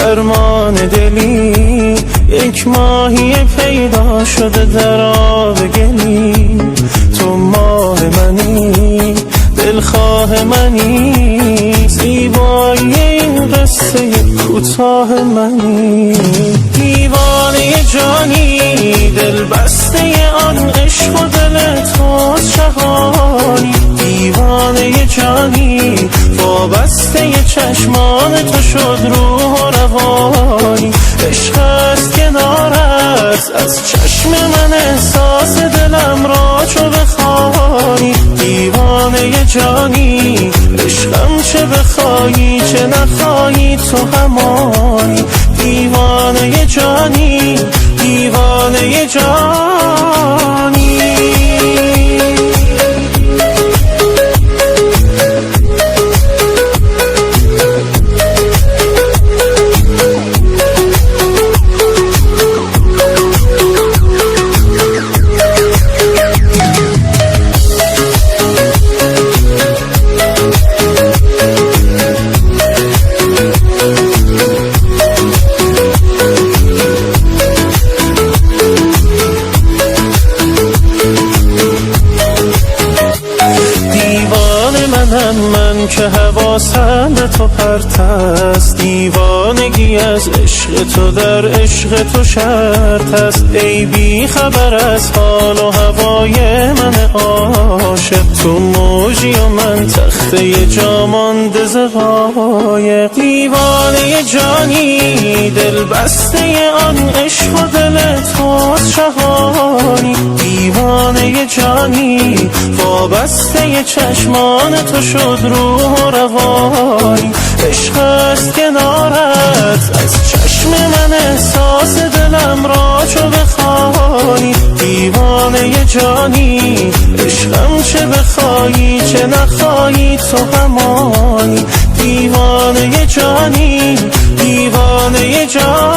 فرمان دلی، یک ماهی پیدا شده در آب گلی. تو ماه منی، دلخواه منی، زیبایی این قصه کوتاه منی. دیوانه جانی، دل بسته آن عشق و دل توست شهانی. دیوانه جانی، وابسته چشمان تو شد روح و روانی. عشق است کنارت، از چشم من احساس دلم را چو بخوانی. دیوانه جانی، عشقم چه بخوایی چه نخوایی تو همانی. دیوانه جانی، دیوانه جانی. من که حواسم به تو پرت است، دیوانگی از عشق تو در عشق تو شرط است. ای بی خبر از حال و هوای من عاشق، تو موجی و من تخته جا مانده ز قایق. دیوانه جانی، دل بسته آن عشق و دل توست شهانی. دیوانه جانی، وابسته چشمان تو شد روح و روانی. عشق است کنارت، از چشم من احساس دلم را چو بخوانی. دیوانه جانی، عشقم چه بخوایی چه نخوایی تو همانی. دیوانه جانی، دیوانه جانی.